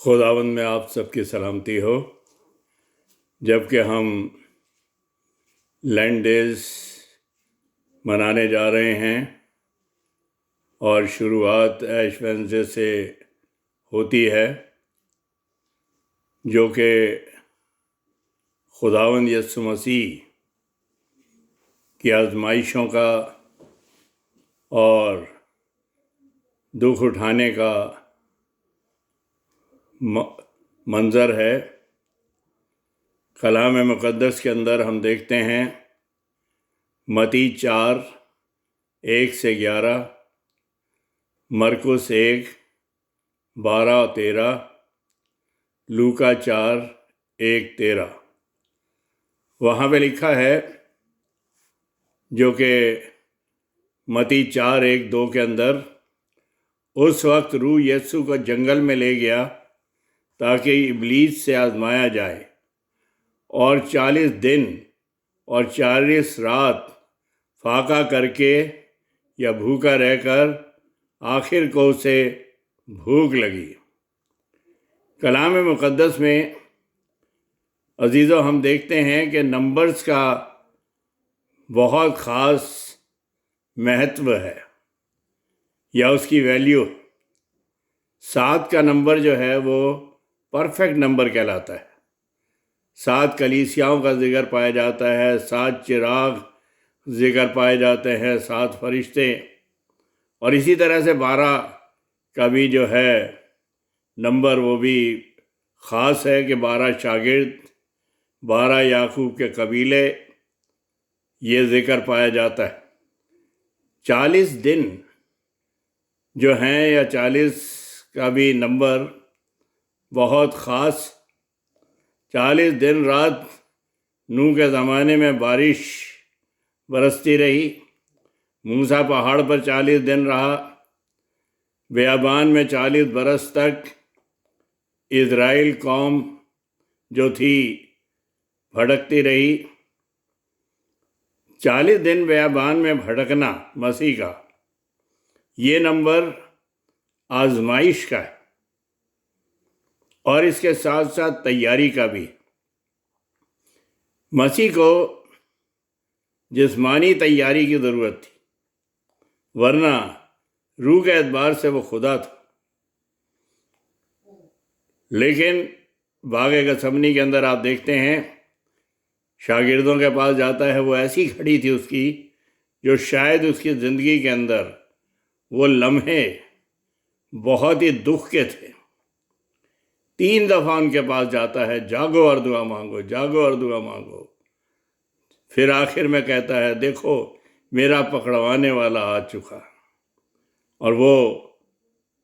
خداوند میں آپ سب کی سلامتی ہو، جب کہ ہم لینڈ ڈیز منانے جا رہے ہیں اور شروعات ایش وینسڈے سے ہوتی ہے، جو کہ خداوند یسوع مسیح کی آزمائشوں کا اور دکھ اٹھانے کا منظر ہے۔ کلام مقدس کے اندر ہم دیکھتے ہیں متی 4:1-11، مرکس 1:12-13، لوکا 4:1-13۔ وہاں پہ لکھا ہے، جو کہ متی 4:1-2 کے اندر، اس وقت روح یسوع کو جنگل میں لے گیا تاکہ ابلیس سے آزمایا جائے، اور 40 دن اور 40 رات فاقہ کر کے یا بھوکا رہ کر آخر کو اسے بھوک لگی۔ کلام مقدس میں عزیزو ہم دیکھتے ہیں کہ نمبرز کا بہت خاص مہتو ہے یا اس کی ویلیو۔ 7 کا نمبر جو ہے وہ پرفیکٹ نمبر کہلاتا ہے۔ 7 کلیسیاؤں کا ذکر پایا جاتا ہے، 7 چراغ ذکر پائے جاتے ہیں، 7 فرشتے، اور اسی طرح سے 12 کا بھی جو ہے نمبر وہ بھی خاص ہے کہ 12 شاگرد، 12 یعقوب کے قبیلے، یہ ذکر پایا جاتا ہے۔ 40 دن جو ہیں یا 40 کا بھی نمبر بہت خاص۔ 40 دن رات نوح کے زمانے میں بارش برستی رہی، موسیٰ پہاڑ پر 40 دن رہا، بیابان میں 40 برس تک اسرائیل قوم جو تھی بھٹکتی رہی۔ 40 دن بیابان میں بھٹکنا مسیح کا، یہ نمبر آزمائش کا ہے، اور اس کے ساتھ ساتھ تیاری کا بھی۔ مسیح کو جسمانی تیاری کی ضرورت تھی، ورنہ روح کے اعتبار سے وہ خدا تھا۔ لیکن باغ گثمنی کے اندر آپ دیکھتے ہیں شاگردوں کے پاس جاتا ہے، وہ ایسی کھڑی تھی اس کی، جو شاید اس کی زندگی کے اندر وہ لمحے بہت ہی دکھ کے تھے۔ 3 دفعہ ان کے پاس جاتا ہے، جاگو اور دعا مانگو، جاگو اور دعا مانگو۔ پھر آخر میں کہتا ہے، دیکھو میرا پکڑوانے والا آ چکا، اور وہ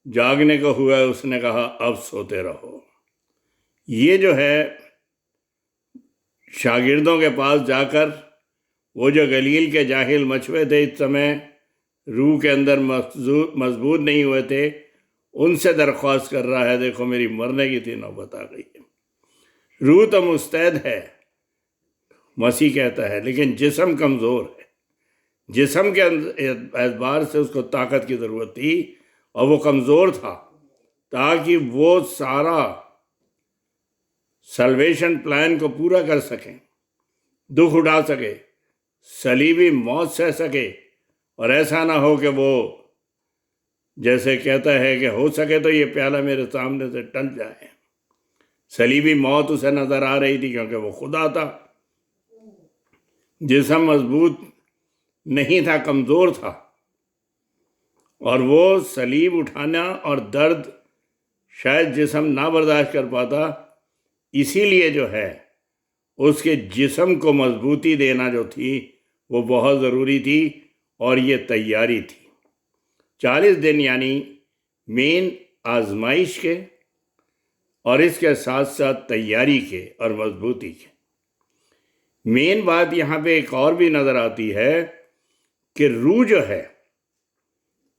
جاگنے کو ہوا، اس نے کہا اب سوتے رہو۔ یہ جو ہے شاگردوں کے پاس جا کر، وہ جو گلیل کے جاہل مچھوے تھے اس سمے، روح کے اندر مضبوط نہیں ہوئے تھے، ان سے درخواست کر رہا ہے، دیکھو میری مرنے کی تھی، نوبت آ گئی ہے۔ روح تو مستعد ہے، مسیح کہتا ہے، لیکن جسم کمزور ہے۔ جسم کے اعتبار سے اس کو طاقت کی ضرورت تھی، اور وہ کمزور تھا، تاکہ وہ سارا سلویشن پلان کو پورا کر سکیں، دکھ اٹھا سکے، صلیبی موت سہ سکے، اور ایسا نہ ہو کہ وہ جیسے کہتا ہے کہ ہو سکے تو یہ پیالہ میرے سامنے سے ٹل جائے۔ صلیبی موت اسے نظر آ رہی تھی، کیونکہ وہ خدا تھا، جسم مضبوط نہیں تھا، کمزور تھا، اور وہ صلیب اٹھانا اور درد شاید جسم نہ برداشت کر پاتا، اسی لیے جو ہے اس کے جسم کو مضبوطی دینا جو تھی وہ بہت ضروری تھی، اور یہ تیاری تھی۔ 40 دن یعنی مین آزمائش کے، اور اس کے ساتھ ساتھ تیاری کے اور مضبوطی کے۔ مین بات یہاں پہ ایک اور بھی نظر آتی ہے کہ روح جو ہے،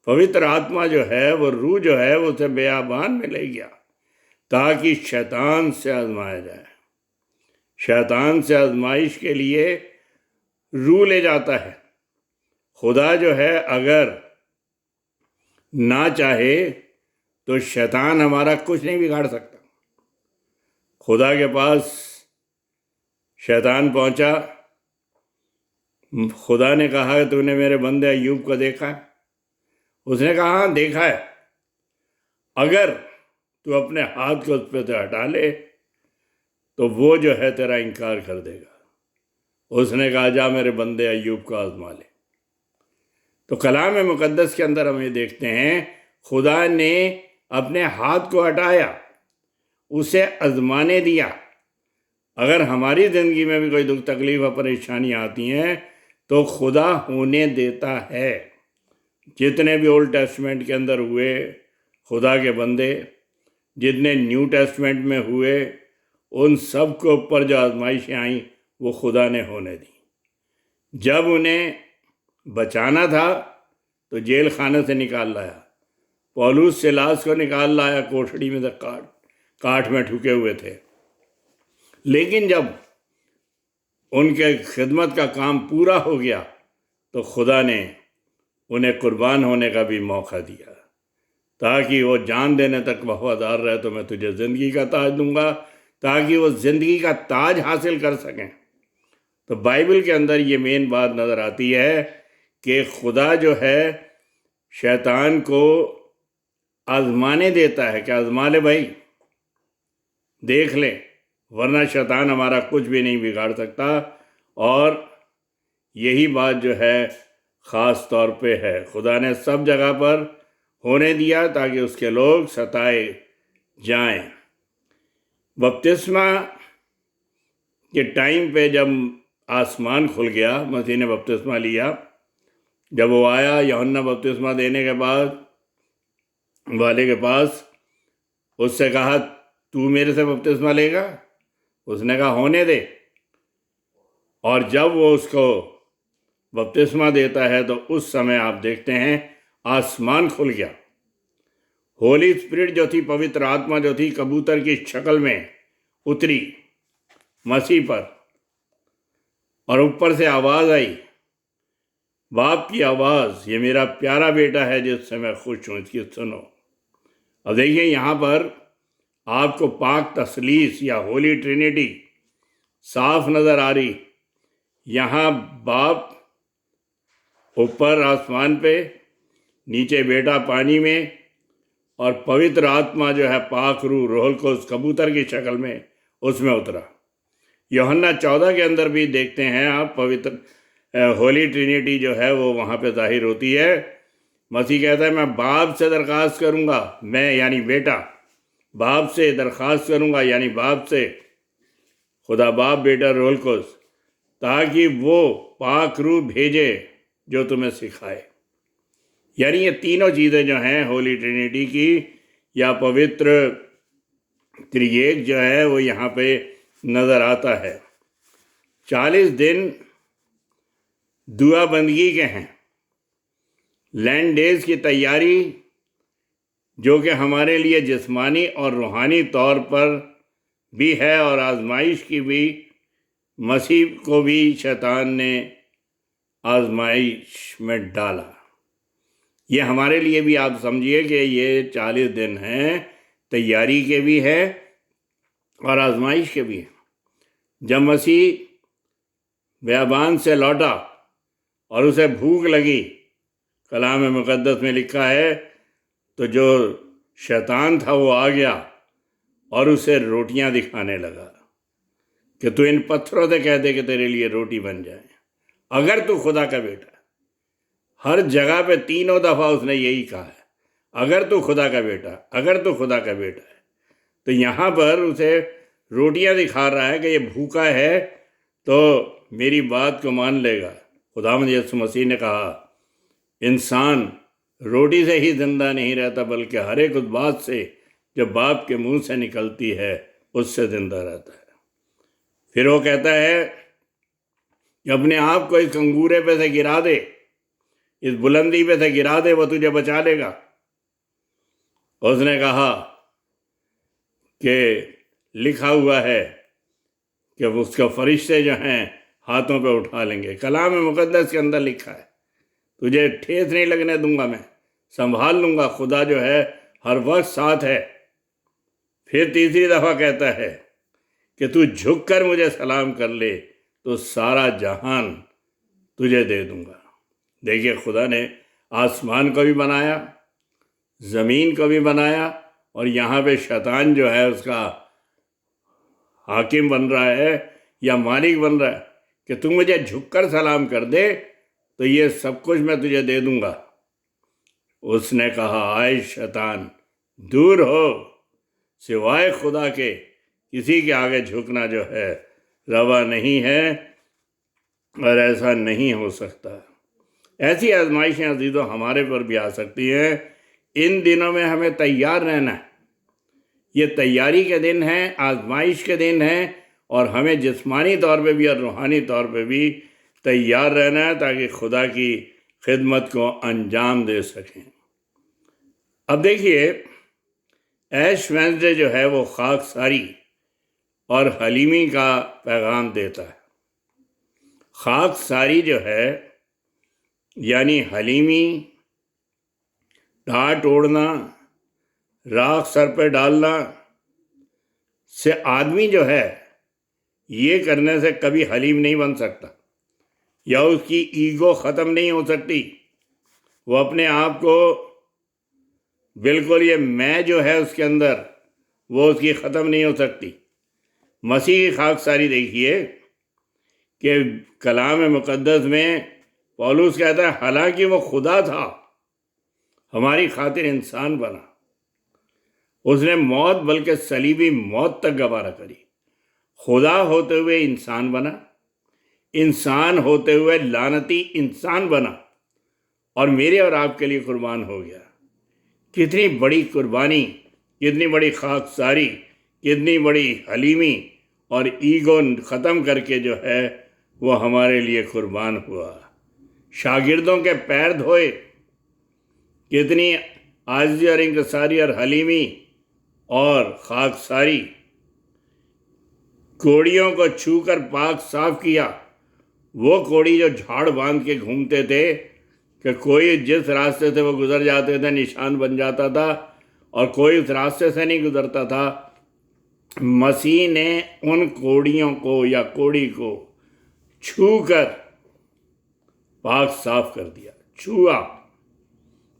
پوتر آتما جو ہے، وہ روح جو ہے وہ اسے بیابان میں لے گیا تاکہ شیطان سے آزمایا جائے۔ شیطان سے آزمائش کے لیے روح لے جاتا ہے۔ خدا جو ہے اگر نہ چاہے تو شیطان ہمارا کچھ نہیں بگاڑ سکتا۔ خدا کے پاس شیطان پہنچا، خدا نے کہا کہ تو نے میرے بندے ایوب کو دیکھا ہے؟ اس نے کہا ہاں دیکھا ہے، اگر تو اپنے ہاتھ کو اس پہ سے ہٹا لے تو وہ جو ہے تیرا انکار کر دے گا۔ اس نے کہا جا میرے بندے ایوب کو آزما لے۔ تو کلام مقدس کے اندر ہم یہ دیکھتے ہیں خدا نے اپنے ہاتھ کو ہٹایا، اسے آزمانے دیا۔ اگر ہماری زندگی میں بھی کوئی دکھ تکلیف اور پریشانیاں آتی ہیں تو خدا ہونے دیتا ہے۔ جتنے بھی اولڈ ٹیسٹمنٹ کے اندر ہوئے خدا کے بندے، جتنے نیو ٹیسٹمنٹ میں ہوئے، ان سب کے اوپر جو آزمائشیں آئیں وہ خدا نے ہونے دیں۔ جب انہیں بچانا تھا تو جیل خانے سے نکال لایا، پولس سیلاس کو نکال لایا، کوٹھڑی میں سے کاٹ میں ٹھکے ہوئے تھے، لیکن جب ان کے خدمت کا کام پورا ہو گیا تو خدا نے انہیں قربان ہونے کا بھی موقع دیا تاکہ وہ جان دینے تک وفادار رہے تو میں تجھے زندگی کا تاج دوں گا، تاکہ وہ زندگی کا تاج حاصل کر سکیں۔ تو بائبل کے اندر یہ مین بات نظر آتی ہے کہ خدا جو ہے شیطان کو آزمانے دیتا ہے کہ آزما لے بھائی، دیکھ لے، ورنہ شیطان ہمارا کچھ بھی نہیں بگاڑ سکتا۔ اور یہی بات جو ہے خاص طور پہ ہے، خدا نے سب جگہ پر ہونے دیا تاکہ اس کے لوگ ستائے جائیں۔ بپتسمہ کے ٹائم پہ جب آسمان کھل گیا، مسیح نے بپتسمہ لیا، جب وہ آیا یوحنا بپتسمہ دینے کے بعد والے کے پاس، اس سے کہا تو میرے سے بپتسمہ لے گا؟ اس نے کہا ہونے دے۔ اور جب وہ اس کو بپتسمہ دیتا ہے تو اس سمے آپ دیکھتے ہیں آسمان کھل گیا، ہولی اسپرٹ جو تھی، پوتر آتما جو تھی، کبوتر کی شکل میں اتری مسیح پر، اور اوپر سے آواز آئی، باپ کی آواز، یہ میرا پیارا بیٹا ہے جس سے میں خوش ہوں، اس کی سنو۔ اب دیکھیے یہاں پر آپ کو پاک تثلیث یا ہولی ٹرینیٹی صاف نظر آ رہی۔ یہاں باپ اوپر آسمان پہ، نیچے بیٹا پانی میں، اور پوتر آتما جو ہے پاک روح القدس کبوتر کی شکل میں اس میں اترا۔ یوحنا 14 کے اندر بھی دیکھتے ہیں آپ ہولی ٹرینیٹی جو ہے وہ وہاں پہ ظاہر ہوتی ہے۔ مسیح کہتا ہے میں باپ سے درخواست کروں گا، میں یعنی بیٹا باپ سے درخواست کروں گا، یعنی باپ سے، خدا باپ بیٹا روح القدس، تاکہ وہ پاک روح بھیجے جو تمہیں سکھائے۔ یعنی یہ تینوں چیزیں جو ہیں ہولی ٹرینیٹی کی یا پوتر ترییک جو ہے وہ یہاں پہ نظر آتا ہے۔ 40 دن دعا بندگی کے ہیں، لینڈ ڈیز کی تیاری، جو کہ ہمارے لیے جسمانی اور روحانی طور پر بھی ہے، اور آزمائش کی بھی، مسیح کو بھی شیطان نے آزمائش میں ڈالا۔ یہ ہمارے لیے بھی آپ سمجھیے کہ یہ 40 دن ہیں، تیاری کے بھی ہے اور آزمائش کے بھی ہیں۔ جب مسیح بیابان سے لوٹا اور اسے بھوک لگی، کلام مقدس میں لکھا ہے تو جو شیطان تھا وہ آ گیا اور اسے روٹیاں دکھانے لگا کہ تو ان پتھروں سے کہہ دے کہ تیرے لیے روٹی بن جائے، اگر تو خدا کا بیٹا ہے۔ ہر جگہ پہ 3 دفعہ اس نے یہی کہا ہے، اگر تو خدا کا بیٹا، اگر تو خدا کا بیٹا ہے۔ تو یہاں پر اسے روٹیاں دکھا رہا ہے کہ یہ بھوکا ہے تو میری بات کو مان لے گا۔ خداوند یسوع مسیح نے کہا انسان روٹی سے ہی زندہ نہیں رہتا بلکہ ہر ایک اس بات سے جو باپ کے منہ سے نکلتی ہے اس سے زندہ رہتا ہے۔ پھر وہ کہتا ہے کہ اپنے آپ کو اس انگورے پہ سے گرا دے، اس بلندی پہ سے گرا دے، وہ تجھے بچا لے گا۔ اس نے کہا کہ لکھا ہوا ہے کہ اس کے فرشتے جو ہیں ہاتھوں پہ اٹھا لیں گے۔ کلام مقدس کے اندر لکھا ہے تجھے ٹھیس نہیں لگنے دوں گا، میں سنبھال لوں گا۔ خدا جو ہے ہر وقت ساتھ ہے۔ پھر تیسری دفعہ کہتا ہے کہ تو جھک کر مجھے سلام کر لے تو سارا جہان تجھے دے دوں گا۔ دیکھیے خدا نے آسمان کو بھی بنایا، زمین کو بھی بنایا، اور یہاں پہ شیطان جو ہے اس کا حاکم بن رہا ہے یا مالک بن رہا ہے کہ تو مجھے جھک کر سلام کر دے تو یہ سب کچھ میں تجھے دے دوں گا۔ اس نے کہا آئے شیطان دور ہو، سوائے خدا کے کسی کے آگے جھکنا جو ہے روا نہیں ہے اور ایسا نہیں ہو سکتا۔ ایسی آزمائشیں عزیزوں ہمارے پر بھی آ سکتی ہیں۔ ان دنوں میں ہمیں تیار رہنا ہے، یہ تیاری کے دن ہیں، آزمائش کے دن ہیں، اور ہمیں جسمانی طور پہ بھی اور روحانی طور پہ بھی تیار رہنا ہے تاکہ خدا کی خدمت کو انجام دے سکیں۔ اب دیکھیے ایش وینسڈے جو ہے وہ خاکساری اور حلیمی کا پیغام دیتا ہے۔ خاکساری جو ہے یعنی حلیمی، ڈانٹ اوڑھنا، راکھ سر پہ ڈالنا سے آدمی جو ہے یہ کرنے سے کبھی حلیم نہیں بن سکتا، یا اس کی ایگو ختم نہیں ہو سکتی، وہ اپنے آپ کو بالکل یہ میں جو ہے اس کے اندر وہ اس کی ختم نہیں ہو سکتی۔ مسیح کی خاکساری دیکھیے کہ کلام مقدس میں پولس کہتا ہے حالانکہ وہ خدا تھا ہماری خاطر انسان بنا، اس نے موت بلکہ صلیبی موت تک گوارا کری۔ خدا ہوتے ہوئے انسان بنا، انسان ہوتے ہوئے لعنتی انسان بنا اور میرے اور آپ کے لیے قربان ہو گیا۔ کتنی بڑی قربانی، کتنی بڑی خاکساری، کتنی بڑی حلیمی اور ایگو ختم کر کے جو ہے وہ ہمارے لیے قربان ہوا۔ شاگردوں کے پیر دھوئے، کتنی عاجزی اور انکساری اور حلیمی اور خاکساری۔ کوڑیوں کو چھو کر پاک صاف کیا، وہ کوڑی جو جھاڑ باندھ کے گھومتے تھے کہ کوئی جس راستے سے وہ گزر جاتے تھے نشان بن جاتا تھا اور کوئی اس راستے سے نہیں گزرتا تھا، مسیح نے ان کوڑیوں کو یا کوڑی کو چھو کر پاک صاف کر دیا۔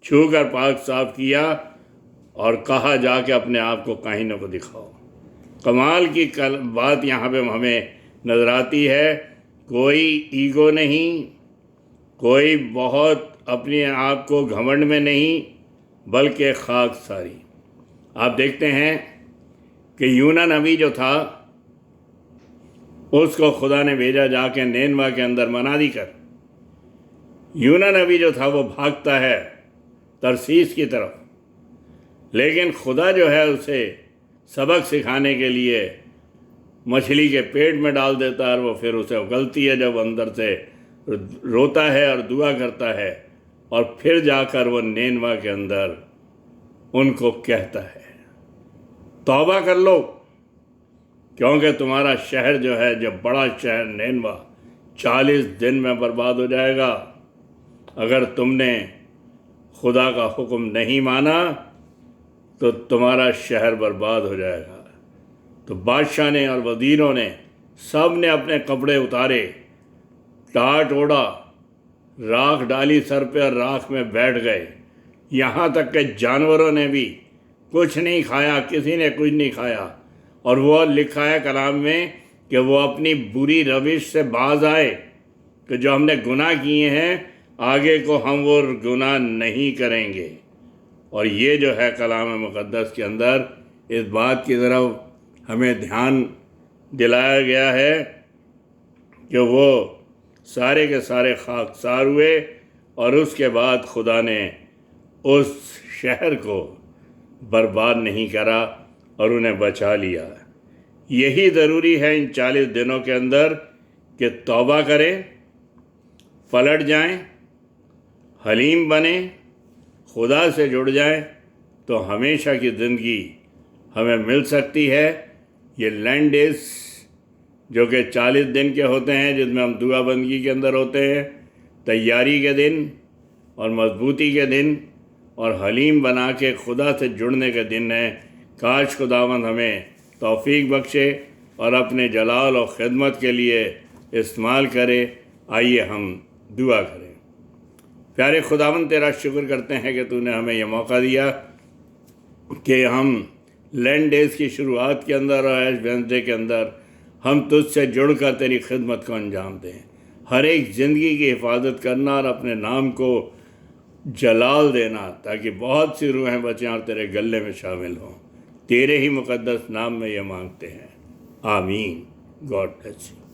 چھو کر پاک صاف کیا اور کہا جا کے اپنے آپ کو کاہنوں کو دکھاؤ۔ کمال کی بات یہاں پہ ہمیں نظر آتی ہے، کوئی ایگو نہیں، کوئی بہت اپنے آپ کو گھمنڈ میں نہیں، بلکہ خاکساری۔ آپ دیکھتے ہیں کہ یونا نبی جو تھا اس کو خدا نے بھیجا جا کے نینوا کے اندر منادی کر۔ یونا نبی جو تھا وہ بھاگتا ہے ترسیس کی طرف، لیکن خدا جو ہے اسے سبق سکھانے کے لیے مچھلی کے پیٹ میں ڈال دیتا ہے اور وہ پھر اسے اگلتی ہے جب اندر سے روتا ہے اور دعا کرتا ہے، اور پھر جا کر وہ نینوا کے اندر ان کو کہتا ہے توبہ کر لو کیونکہ تمہارا شہر جو ہے، جو بڑا شہر نینوا 40 دن میں برباد ہو جائے گا۔ اگر تم نے خدا کا حکم نہیں مانا تو تمہارا شہر برباد ہو جائے گا۔ تو بادشاہ نے اور وزیروں نے سب نے اپنے کپڑے اتارے، ٹاٹ اوڑا، راکھ ڈالی سر پہ اور راکھ میں بیٹھ گئے، یہاں تک کہ جانوروں نے بھی کچھ نہیں کھایا، کسی نے کچھ نہیں کھایا۔ اور وہ لکھا ہے کلام میں کہ وہ اپنی بری روش سے باز آئے کہ جو ہم نے گناہ کیے ہیں آگے کو ہم وہ گناہ نہیں کریں گے۔ اور یہ جو ہے کلام مقدس کے اندر اس بات کی طرف ہمیں دھیان دلایا گیا ہے کہ وہ سارے کے سارے خاکسار ہوئے، اور اس کے بعد خدا نے اس شہر کو برباد نہیں کرا اور انہیں بچا لیا۔ یہی ضروری ہے ان 40 دنوں کے اندر کہ توبہ کریں، پلٹ جائیں، حلیم بنیں، خدا سے جڑ جائیں، تو ہمیشہ کی زندگی ہمیں مل سکتی ہے۔ یہ لینڈ ڈیز جو کہ 40 دن کے ہوتے ہیں، جس میں ہم دعا بندگی کے اندر ہوتے ہیں، تیاری کے دن اور مضبوطی کے دن اور حلیم بنا کے خدا سے جڑنے کے دن ہیں۔ کاش خداوند ہمیں توفیق بخشے اور اپنے جلال اور خدمت کے لیے استعمال کرے۔ آئیے ہم دعا کریں۔ پیارے خداوند، تیرا شکر کرتے ہیں کہ تو نے ہمیں یہ موقع دیا کہ ہم لینڈ ڈیز کی شروعات کے اندر اور ایش وینسڈے کے اندر ہم تجھ سے جڑ کر تیری خدمت کو انجام دیں۔ ہر ایک زندگی کی حفاظت کرنا اور اپنے نام کو جلال دینا، تاکہ بہت سی روحیں بچیں اور تیرے گلے میں شامل ہوں۔ تیرے ہی مقدس نام میں یہ مانگتے ہیں، آمین۔ God bless you.